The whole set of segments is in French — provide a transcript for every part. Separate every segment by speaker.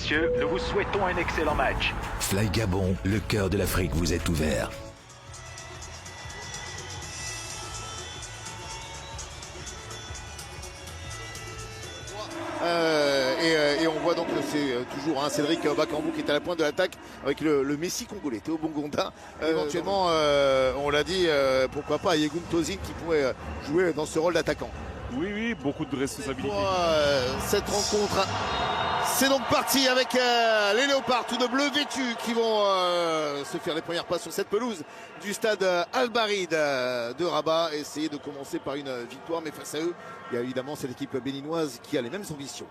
Speaker 1: messieurs, nous vous souhaitons un excellent match.
Speaker 2: Fly Gabon, le cœur de l'Afrique vous est ouvert.
Speaker 3: Et on voit donc que c'est toujours Cédric Bakambu qui est à la pointe de l'attaque avec le Messi congolais, Théo Bongonda. Éventuellement, on l'a dit, pourquoi pas Yegun Tozin qui pourrait jouer dans ce rôle d'attaquant.
Speaker 4: Oui, beaucoup de responsabilités.
Speaker 3: Cette rencontre, c'est donc parti avec les Léopards, tous de bleu vêtus, qui vont se faire les premières passes sur cette pelouse du stade Al-Barid de Rabat. Essayer de commencer par une victoire, mais face à eux, il y a évidemment cette équipe béninoise qui a les mêmes ambitions.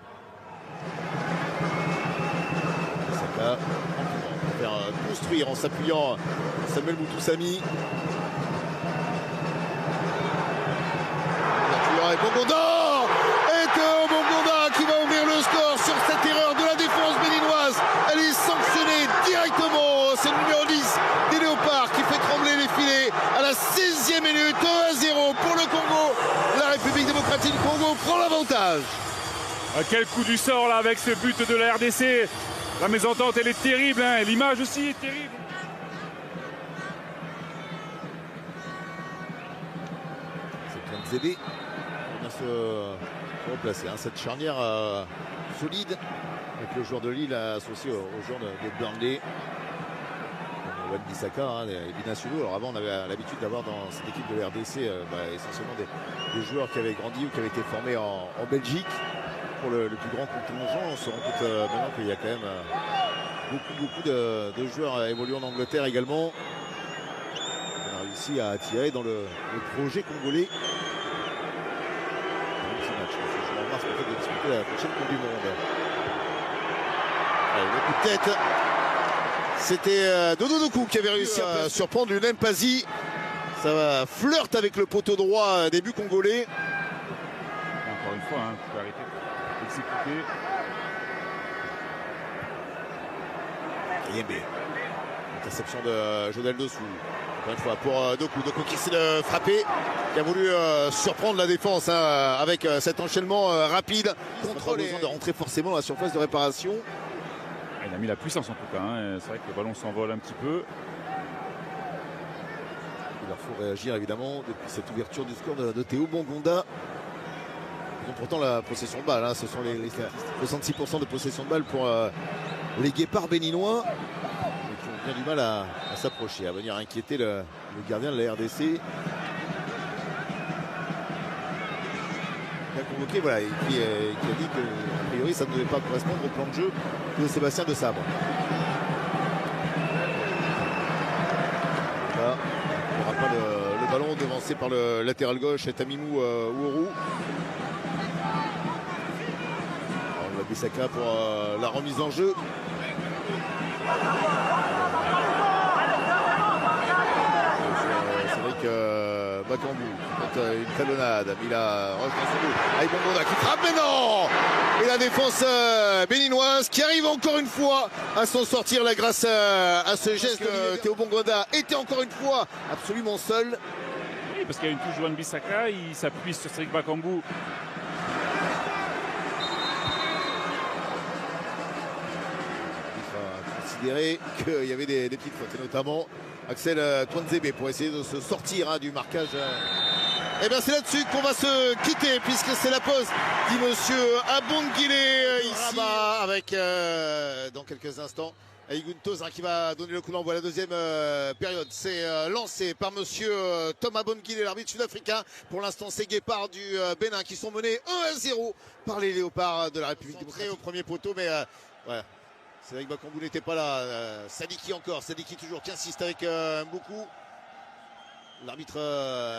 Speaker 3: Saka va faire construire en s'appuyant Samuel Moutoussamy. Et Bongonda, et Théo Bongonda qui va ouvrir le score sur cette erreur de la défense béninoise. Elle est sanctionnée directement. C'est le numéro 10 des Léopards qui fait trembler les filets à la 16e minute. 1-0 pour le Congo. La République démocratique du Congo prend l'avantage.
Speaker 4: Quel coup du sort là avec ce but de la RDC. La mésentente elle est terrible, hein. L'image aussi est terrible.
Speaker 3: C'est Zébé. On vient se replacer. Cette charnière solide avec le joueur de Lille associé au joueur de Burnley. Wan-Bissaka, les binationaux. Alors avant, on avait l'habitude d'avoir dans cette équipe de la RDC essentiellement des joueurs qui avaient grandi ou qui avaient été formés en Belgique. Pour le plus grand contingent, on se rend compte maintenant qu'il y a quand même beaucoup de joueurs évoluant en Angleterre également. On a réussi à attirer dans le projet congolais. Un petit match. Je vais voir ce peut-être de disputer la prochaine Coupe du Monde. Allez, le coup de tête. C'était Dodo Doku qui avait réussi à surprendre une Mpazi. Ça va flirte avec le poteau droit des buts congolais.
Speaker 4: Encore une fois, tu peux arrêter d'exécuter.
Speaker 3: Yembe. Interception de Jodel Dossou. Encore une fois pour Doku. Doku qui essaie de frapper. Qui a voulu surprendre la défense avec cet enchaînement rapide. Contrôle. Besoin de rentrer forcément dans la surface de réparation.
Speaker 4: Il a mis la puissance en tout cas. C'est vrai que le ballon s'envole un petit peu.
Speaker 3: Il leur faut réagir évidemment depuis cette ouverture du score de Théo Bongonda. Ils ont pourtant la possession de balle. Ce sont les 66% de possession de balle pour les Guépards béninois. Et qui ont bien du mal à s'approcher, à venir inquiéter le gardien de la RDC. Bien convoqué, voilà, et qui a dit que a priori ça ne devait pas correspondre au plan de jeu de Sébastien de Sabre. Là, il n'y aura pas le ballon devancé par le latéral gauche et Tamimou Ouourou. Bissaka pour la remise en jeu. C'est vrai que Bakambu fait une talonnade. Il a Roche dans son dos. Bongonda qui frappe, mais non. Et la défense béninoise qui arrive encore une fois à s'en sortir là grâce à ce geste. Théo Bongonda était encore une fois absolument seul.
Speaker 4: Oui, parce qu'il y a une touche de Wan-Bissaka, il s'appuie sur Cédric Bakambu.
Speaker 3: Qu'il y avait des petites fautes, et notamment Axel Twanzebe pour essayer de se sortir du marquage. Et bien c'est là-dessus qu'on va se quitter puisque c'est la pause, dit monsieur Abongile ici avec dans quelques instants Yegun Tozin qui va donner le coup d'envoi. La deuxième période, c'est lancé par monsieur Thomas Abongile, l'arbitre sud-africain. Pour l'instant, c'est Guépards du Bénin qui sont menés 1-0 par les Léopards de la République démocratique au premier poteau, mais voilà. C'est vrai que Bakambu n'était pas là. Sadiki encore. Sadiki toujours qui insiste avec beaucoup. L'arbitre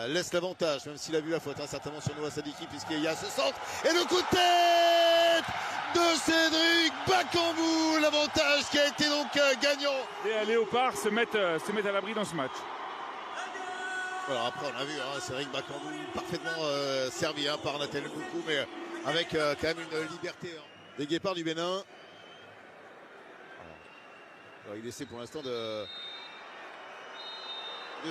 Speaker 3: laisse l'avantage, même s'il a vu la faute, certainement sur Noah Sadiki, puisqu'il y a ce centre. Et le coup de tête de Cédric Bakambu. L'avantage qui a été donc gagnant.
Speaker 4: Et Léopard se mettent à l'abri dans ce match.
Speaker 3: Alors après, on a vu Cédric Bakambu parfaitement servi par Nathalie Mboukou, mais avec quand même une liberté des Guépards du Bénin. Alors, il essaie pour l'instant de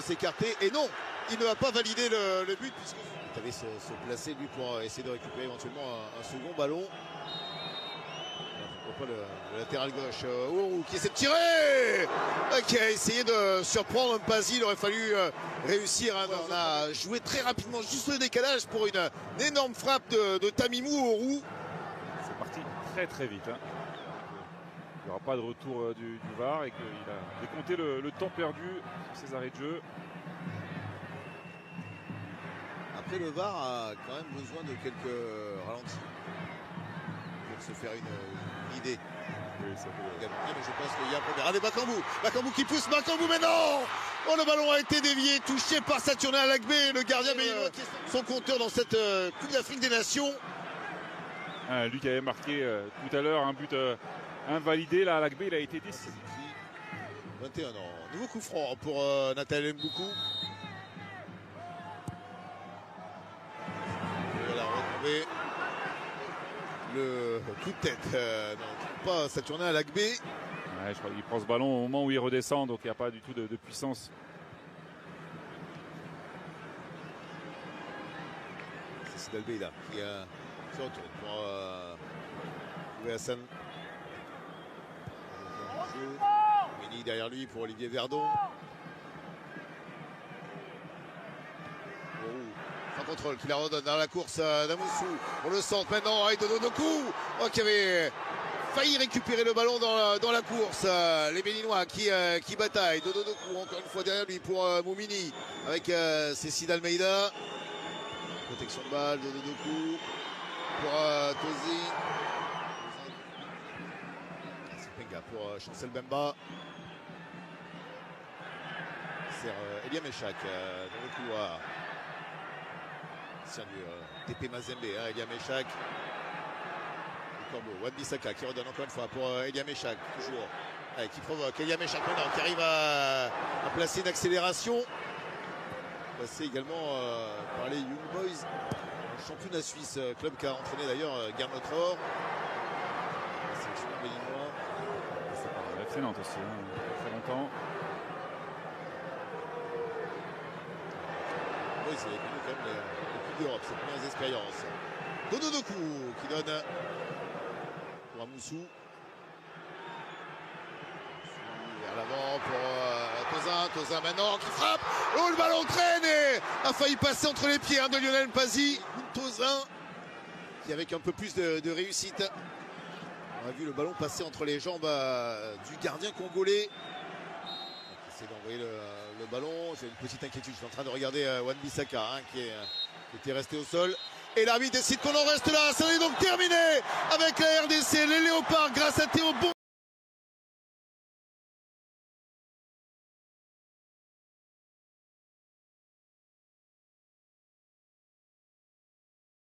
Speaker 3: s'écarter. Et non, il ne va pas valider le but puisqu'il devait se placer lui pour essayer de récupérer éventuellement un second ballon. Pourquoi pas le latéral gauche. Ourou qui essaie de tirer, qui a essayé de surprendre Mpazi. Il aurait fallu réussir. Hein. On a joué très rapidement, juste le décalage pour une énorme frappe de Tamimou Ourou.
Speaker 4: C'est parti très très vite. Hein. Il n'y aura pas de retour du VAR et qu'il a décompté le temps perdu sur ces arrêts de jeu.
Speaker 3: Après, le VAR a quand même besoin de quelques ralentis pour se faire une idée.
Speaker 4: Oui, ça peut...
Speaker 3: Mais je pense qu'il y a un problème. Allez, Bakambu qui pousse, Bakambu, mais non! Oh, le ballon a été dévié, touché par Saturnin Alagbé, le gardien béninois qui est son compteur dans cette Coupe d'Afrique des Nations.
Speaker 4: Lui qui avait marqué tout à l'heure un but invalidé, là, Alagbé, il a été décisif.
Speaker 3: 21 ans. Nouveau coup franc pour Nathalie Mboukou. Voilà, retrouver le coup de tête. Non, pas Saturnin Alagbé.
Speaker 4: Ouais, je crois qu'il prend ce ballon au moment où il redescend, donc il n'y a pas du tout de puissance.
Speaker 3: C'est Sidalbé là qui se retourne pour trouver Hassan. Mini derrière lui pour Olivier Verdon. Sans contrôle, qui la redonne dans la course d'Amoussou. On le centre maintenant avec Dodo Doku, qui avait failli récupérer le ballon dans la course. Les Béninois qui bataillent. Dodo Doku encore une fois derrière lui pour Moumini avec Cécile Almeida. Protection de balle, Dodo Doku pour Tozi. C'est Penga pour Chancel Bemba. C'est Elia Meshak dans le couloir. C'est du TP Mazembe, hein, Elia Meshak. Corbeau, Wan-Bissaka qui redonne encore une fois pour Elia Meshak, toujours. Qui provoque Elia Meshak maintenant, qui arrive à placer une accélération. Passé également par les Young Boys, championnat suisse, club qui a entraîné d'ailleurs Gernot Rohr. La sélection béninois.
Speaker 4: Excellente aussi, hein, très longtemps.
Speaker 3: Oui, c'est connu quand même les Coupes d'Europe, ses premières expériences. Dodo Doku qui donne pour Amoussou. Vers l'avant pour Tozin maintenant qui frappe. Oh, le ballon traîne et a failli passer entre les pieds de Lionel Mpazi. Tozin qui avec un peu plus de réussite. On a vu le ballon passer entre les jambes du gardien congolais. Il essaie d'envoyer le ballon. J'ai une petite inquiétude. Je suis en train de regarder Wan-Bissaka qui était resté au sol. Et l'arbitre décide qu'on en reste là. Ça est donc terminé avec la RDC. Les Léopards grâce à Théo Bon.